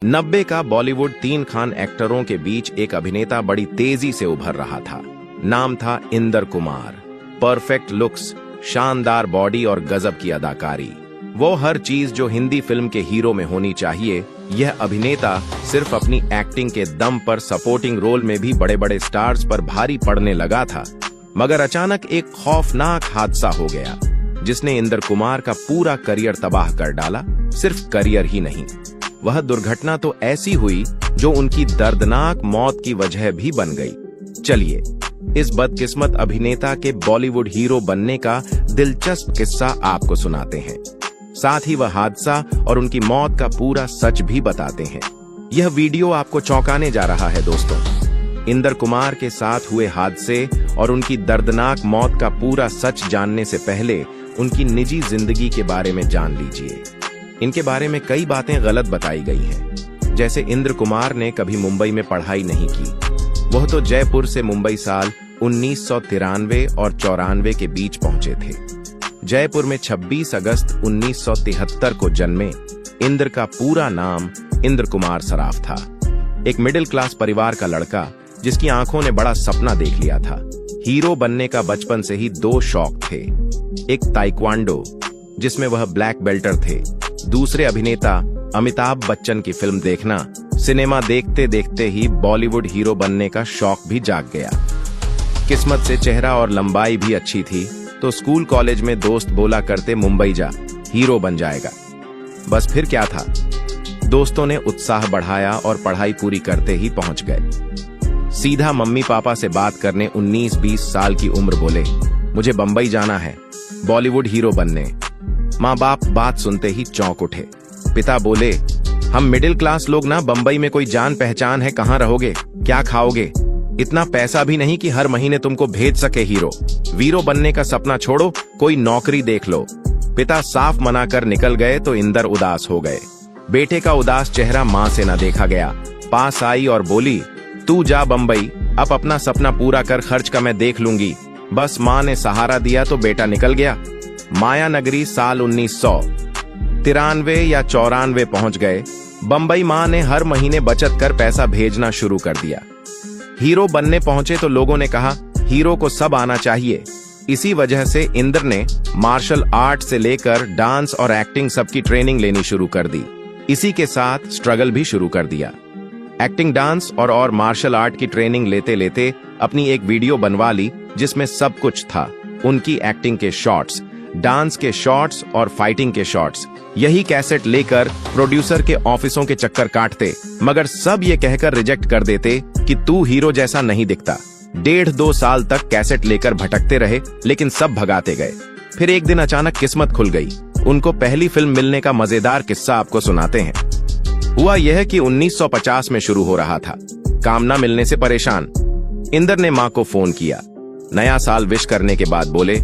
90 का बॉलीवुड 3 खान एक्टरों के बीच एक अभिनेता बड़ी तेजी से उभर रहा था। नाम था इंदर कुमार। परफेक्ट लुक्स, शानदार बॉडी और गजब की अदाकारी, वो हर चीज जो हिंदी फिल्म के हीरो में होनी चाहिए। यह अभिनेता सिर्फ अपनी एक्टिंग के दम पर सपोर्टिंग रोल में भी बड़े बड़े स्टार्स पर भारी पड़ने लगा था। मगर अचानक एक खौफनाक हादसा हो गया जिसने इंदर कुमार का पूरा करियर तबाह कर डाला। सिर्फ करियर ही नहीं, वह दुर्घटना तो ऐसी हुई जो उनकी दर्दनाक मौत की वजह भी बन गई। चलिए इस बदकिस्मत अभिनेता के बॉलीवुड हीरो बनने का दिलचस्प किस्सा आपको सुनाते हैं। साथ ही वह हादसा और उनकी मौत का पूरा सच भी बताते हैं। यह वीडियो आपको चौंकाने जा रहा है दोस्तों। इंदर कुमार के साथ हुए हादसे और उनकी दर्दनाक मौत का पूरा सच जानने से पहले उनकी निजी जिंदगी के बारे में जान लीजिए। इनके बारे में कई बातें गलत बताई गई हैं। जैसे इंदर कुमार ने कभी मुंबई में पढ़ाई नहीं की। वह तो जयपुर से मुंबई साल 1993 और 94 के बीच पहुंचे थे। जयपुर में 26 अगस्त 1973 को जन्मे इंदर का पूरा नाम इंदर कुमार सराफ था। एक मिडिल क्लास परिवार का लड़का जिसकी आंखों ने बड़ा सपना देख लिया था। हीरो बनने का बचपन से ही 2 शौक थे। एक ताइक्वांडो जिसमें वह ब्लैक बेल्टर थे। दूसरे अभिनेता अमिताभ बच्चन की फिल्म देखना। सिनेमा देखते देखते ही बॉलीवुड हीरो बनने का शौक भी जाग गया। किस्मत से चेहरा और लंबाई भी अच्छी थी तो स्कूल कॉलेज में दोस्त बोला करते मुंबई जा, हीरो बन जाएगा। बस फिर क्या था, दोस्तों ने उत्साह बढ़ाया और पढ़ाई पूरी करते ही पहुंच गए। सीधा मम्मी पापा से बात करने 19-20 साल की उम्र बोले, मुझे बंबई जाना है बॉलीवुड हीरो बनने। माँ बाप बात सुनते ही चौंक उठे। पिता बोले, हम मिडिल क्लास लोग ना, बंबई में कोई जान पहचान है, कहाँ रहोगे, क्या खाओगे, इतना पैसा भी नहीं कि हर महीने तुमको भेज सके हीरो बनने का सपना छोड़ो, कोई नौकरी देख लो। पिता साफ मना कर निकल गए तो इंदर उदास हो गए। बेटे का उदास चेहरा माँ से न देखा गया। पास आई और बोली, तू जा बंबई, अब अपना सपना पूरा कर, खर्च का मैं देख लूंगी। बस माँ ने सहारा दिया तो बेटा निकल गया। माया नगरी साल 1993 या 94 पहुंच गए। बंबई माँ ने हर महीने बचत कर पैसा भेजना शुरू कर दिया। हीरो बनने पहुंचे तो लोगों ने कहा, हीरो को सब आना चाहिए। इसी वजह से इंदर ने मार्शल आर्ट से लेकर डांस और एक्टिंग सबकी ट्रेनिंग लेनी शुरू कर दी। इसी के साथ स्ट्रगल भी शुरू कर दिया। एक्टिंग, डांस और मार्शल आर्ट की ट्रेनिंग लेते लेते अपनी एक वीडियो बनवा ली जिसमें सब कुछ था। उनकी एक्टिंग के शॉट्स, डांस के शॉट्स और फाइटिंग के शॉट्स। यही कैसेट लेकर प्रोड्यूसर के ऑफिसों के चक्कर काटते, मगर सब ये कहकर रिजेक्ट कर देते कि तू हीरो जैसा नहीं दिखता। 1.5-2 साल तक कैसेट लेकर भटकते रहे लेकिन सब भगाते गए। फिर एक दिन अचानक किस्मत खुल गई। उनको पहली फिल्म मिलने का मजेदार किस्सा आपको सुनाते हैं। हुआ यह कि 1950 में शुरू हो रहा था। काम न मिलने से परेशान इंदर ने माँ को फोन किया। नया साल विश करने के बाद बोले,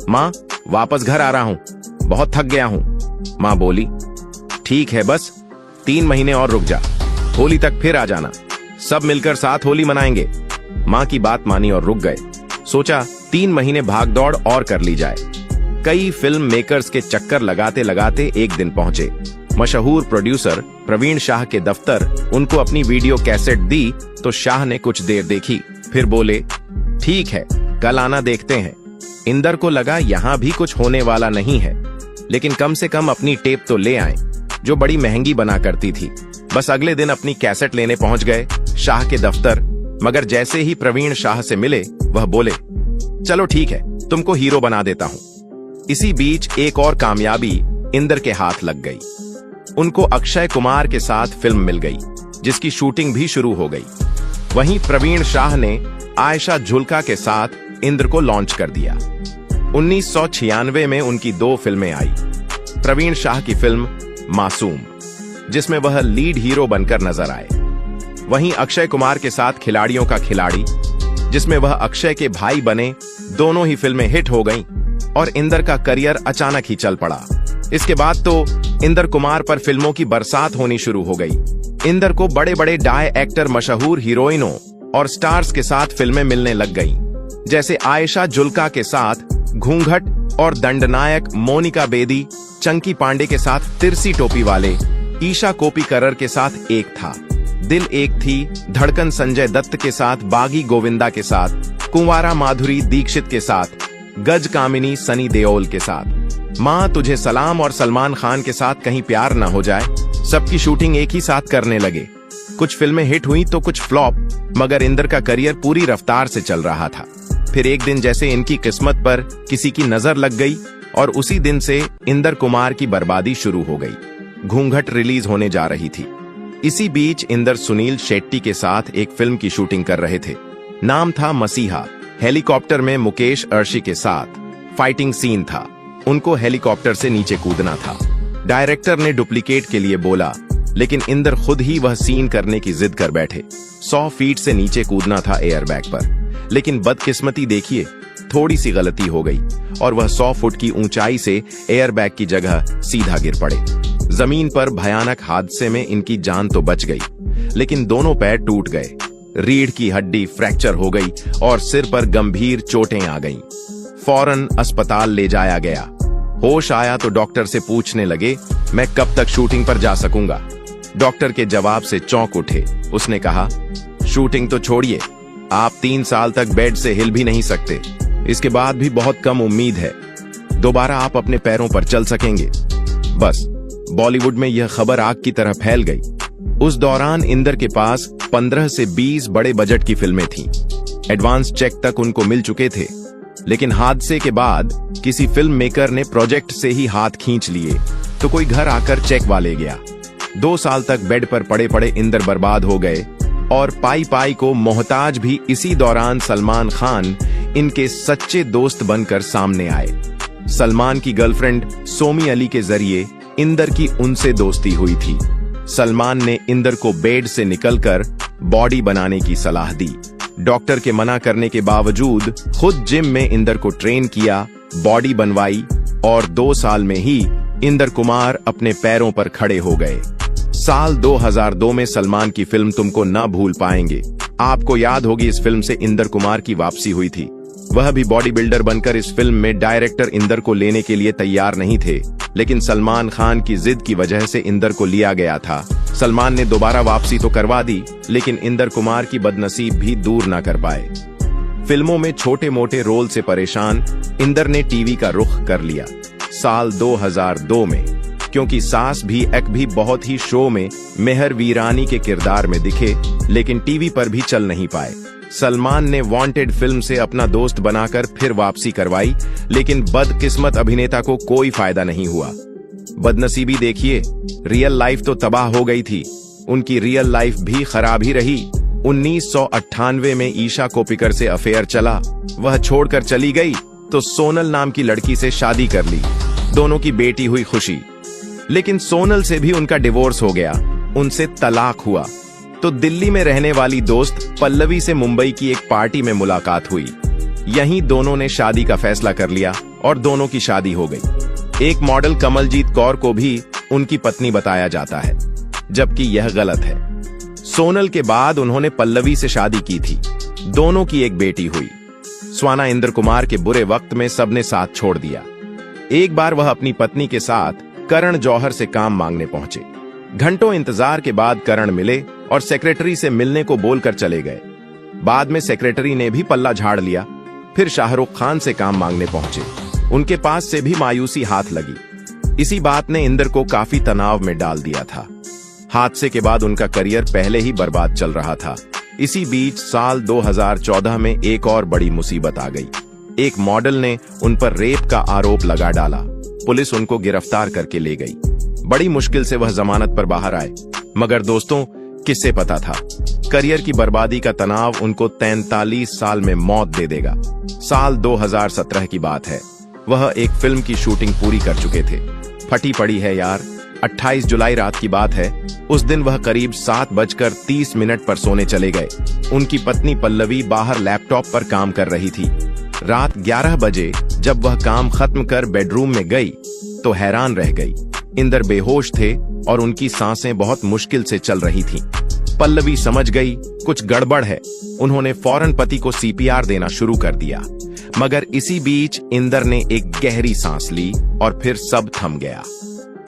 माँ वापस घर आ रहा हूँ, बहुत थक गया हूँ। माँ बोली, ठीक है, बस 3 महीने और रुक जा, होली तक फिर आ जाना, सब मिलकर साथ होली मनाएंगे। माँ की बात मानी और रुक गए। सोचा 3 महीने भागदौड़ और कर ली जाए। कई फिल्म मेकर्स के चक्कर लगाते लगाते एक दिन पहुंचे। मशहूर प्रोड्यूसर प्रवीण शाह के दफ्तर। उनको अपनी वीडियो कैसेट दी तो शाह ने कुछ देर देखी, फिर बोले, ठीक है, कल आना, देखते हैं। इंदर को लगा यहाँ भी कुछ होने वाला नहीं है, लेकिन कम से कम अपनी टेप तो ले आए, जो बड़ी महंगी बना करती थी। बस अगले दिन अपनी कैसेट लेने पहुंच गए शाह के दफ्तर। मगर जैसे ही प्रवीण शाह से मिले, वह बोले, चलो ठीक है, तुमको हीरो बना देता हूं। इसी बीच एक और कामयाबी इंदर के हाथ लग गई। उनको अक्षय कुमार के साथ फिल्म मिल गई जिसकी शूटिंग भी शुरू हो गई। वहीं प्रवीण शाह ने आयशा झुल्का के साथ इंदर को लॉन्च कर दिया। 1996 में उनकी 2 फिल्में आई। प्रवीण शाह की फिल्म मासूम, जिसमें वह लीड हीरो बनकर नजर आए। वहीं अक्षय कुमार के साथ खिलाड़ियों का खिलाड़ी, जिसमें वह अक्षय के भाई बने। दोनों ही फिल्में हिट हो गईं और इंदर का करियर अचानक ही चल पड़ा। इसके बाद तो इंदर कुमार पर फिल्मों की बरसात होनी शुरू हो गई। इंदर को बड़े बड़े डाय एक्टर, मशहूर हीरोइनों और स्टार्स के साथ फिल्में मिलने लग गईं। जैसे आयशा जुल्का के साथ घूंघट और दंडनायक, मोनिका बेदी, चंकी पांडे के साथ तिरसी टोपी वाले, ईशा कोप्पिकर के साथ एक था, दिल एक थी, धड़कन संजय दत्त के साथ, बागी गोविंदा के साथ, कुंवारा माधुरी दीक्षित के साथ, गज कामिनी सनी देओल के साथ। माँ तुझे सलाम और सलमान खान के साथ कहीं प्यार ना हो जाए। सबकी शूटिंग एक ही साथ करने लगे। कुछ फिल्में हिट हुई तो कुछ फ्लॉप, मगर इंदर का करियर पूरी रफ्तार से चल रहा था। फिर एक दिन जैसे इनकी किस्मत पर किसी की नजर लग गई और उसी दिन से इंदर कुमार की बर्बादी शुरू हो गई। घूंघट रिलीज होने जा रही थी। इसी बीच इंदर सुनील शेट्टी के साथ एक फिल्म की शूटिंग कर रहे थे। नाम था मसीहा। हेलीकॉप्टर में मुकेश अर्शी के साथ फाइटिंग सीन था। उनको हेलीकॉप्टर से नीचे कूदना था। डायरेक्टर ने डुप्लीकेट के लिए बोला, लेकिन इंदर खुद ही वह सीन करने की जिद कर बैठे। 100 फीट से नीचे कूदना था एयरबैग पर, लेकिन बदकिस्मती देखिए, थोड़ी सी गलती हो गई और वह 100 फुट की ऊंचाई से एयरबैग की जगह सीधा गिर पड़े। जमीन पर भयानक हादसे में इनकी जान तो बच गई, लेकिन दोनों पैर टूट गए। रीढ़ की हड्डी फ्रैक्चर हो गई और सिर पर गंभीर चोटें आ गईं। फौरन अस्पताल ले जाया गया। होश आया तो डॉक्टर से पूछने लगे, मैं कब तक शूटिंग पर जा सकूंगा? डॉक्टर के जवाब से चौंक उठे। उसने कहा, शूटिंग तो छोड़िए, आप 3 साल तक बेड से हिल भी नहीं सकते। इसके बाद भी बहुत कम उम्मीद है दोबारा आप अपने पैरों पर चल सकेंगे। बस बॉलीवुड में यह खबर आग की तरह फैल गई। उस दौरान इंदर के पास 15 से 20 बड़े बजट की फिल्में थीं। एडवांस चेक तक उनको मिल चुके थे, लेकिन हादसे के बाद किसी फिल्म मेकर ने प्रोजेक्ट से ही हाथ खींच लिए तो कोई घर आकर चेक वाले गया। 2 साल तक बेड पर पड़े पड़े इंदर बर्बाद हो गए और पाई पाई को मोहताज भी इसी दौरान सलमान खान इनके सच्चे दोस्त बनकर सामने आए। सलमान की गर्लफ्रेंड सोमी अली के जरिए इंदर की उनसे दोस्ती हुई थी। सलमान ने इंदर को बेड से निकलकर बॉडी बनाने की सलाह दी। डॉक्टर के मना करने के बावजूद खुद जिम में इंदर को ट्रेन किया, बॉडी बनवाई और 2 साल में ही इंदर कुमार अपने पैरों पर खड़े हो गए। साल 2002 में सलमान की फिल्म तुमको ना भूल पाएंगे, आपको याद होगी, इस फिल्म से इंदर कुमार की वापसी हुई थी। वह भी बॉडी बिल्डर बनकर इस फिल्म में डायरेक्टर इंदर को लेने के लिए तैयार नहीं थे, लेकिन सलमान खान की जिद की वजह से इंदर को लिया गया था। सलमान ने दोबारा वापसी तो करवा दी, लेकिन इंदर कुमार की बदनसीब भी दूर ना कर पाए। फिल्मों में छोटे मोटे रोल से परेशान इंदर ने टीवी का रुख कर लिया साल 2002 में, क्योंकि सास भी एक भी बहुत ही शो में मेहर वीरानी के किरदार में दिखे, लेकिन टीवी पर भी चल नहीं पाए। सलमान ने वांटेड फिल्म से अपना दोस्त बनाकर फिर वापसी करवाई, लेकिन बदकिस्मत अभिनेता को कोई फायदा नहीं हुआ। बदनसीबी देखिए, रियल लाइफ तो तबाह हो गई थी, उनकी रियल लाइफ भी खराब ही रही। 1998 में ईशा कोप्पिकर से अफेयर चला, वह छोड़कर चली गई तो सोनल नाम की लड़की से शादी कर ली। दोनों की बेटी हुई खुशी, लेकिन सोनल से भी उनका डिवोर्स हो गया, उनसे तलाक हुआ। तो दिल्ली में रहने वाली दोस्त पल्लवी से मुंबई की एक पार्टी में मुलाकात हुई। यहीं दोनों ने शादी का फैसला कर लिया और दोनों की शादी हो गई। एक मॉडल कमलजीत कौर को भी उनकी पत्नी बताया जाता है, जबकि यह गलत है। सोनल के बाद उन्होंने पल्लवी से शादी की थी। दोनों की एक बेटी हुई। स्वाना इंदर कुमार के बुरे वक्त में सबने साथ छोड़ दिया। एक बार वह अपनी पत्नी के साथ करण जौहर से काम मांगने पहुंचे। घंटों इंतजार के बाद करण मिले और सेक्रेटरी से मिलने को बोलकर चले गए। बाद में सेक्रेटरी ने भी पल्ला झाड़ लिया। फिर शाहरुख खान से काम मांगने पहुंचे। उनके पास से भी मायूसी हाथ लगी। इसी बात ने इंदर को काफी तनाव में डाल दिया था। हादसे के बाद उनका करियर पहले ही बर्बाद चल रहा था। इसी बीच साल 2014 में एक और बड़ी मुसीबत आ गई। एक मॉडल ने उन पर रेप का आरोप लगा डाला। पुलिस उनको गिरफ्तार करके ले गई। बड़ी मुश्किल से वह जमानत पर बाहर आए, मगर दोस्तों किससे पता था, करियर की बर्बादी का तनाव उनको 43 साल में मौत दे देगा। साल 2017 की बात है। वह एक फिल्म की शूटिंग पूरी कर चुके थे। फटी पड़ी है यार। 28 जुलाई रात की बात है। उस दिन वह करीब 7:30 पर सोने चले गए। उनकी पत्नी पल्लवी बाहर लैपटॉप पर काम कर रही थी। रात 11 बजे जब वह काम खत्म कर बेडरूम में गई तो हैरान रह गई। इंदर बेहोश थे और उनकी सांसें बहुत मुश्किल से चल रही थीं। पल्लवी समझ गई कुछ गड़बड़ है। उन्होंने फौरन पति को CPR देना शुरू कर दिया, मगर इसी बीच इंदर ने एक गहरी सांस ली और फिर सब थम गया।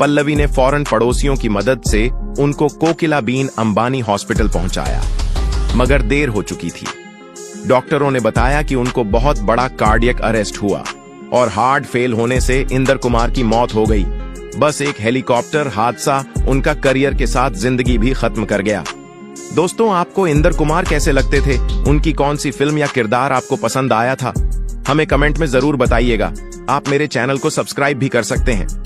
पल्लवी ने फौरन पड़ोसियों की मदद से उनको कोकिलाबेन अंबानी हॉस्पिटल पहुंचाया, मगर देर हो चुकी थी। डॉक्टरों ने बताया कि उनको बहुत बड़ा कार्डियक अरेस्ट हुआ और हार्ट फेल होने से इंदर कुमार की मौत हो गई। बस एक हेलीकॉप्टर हादसा उनका करियर के साथ जिंदगी भी खत्म कर गया। दोस्तों, आपको इंदर कुमार कैसे लगते थे? उनकी कौन सी फिल्म या किरदार आपको पसंद आया था? हमें कमेंट में जरूर बताइएगा। आप मेरे चैनल को सब्सक्राइब भी कर सकते हैं।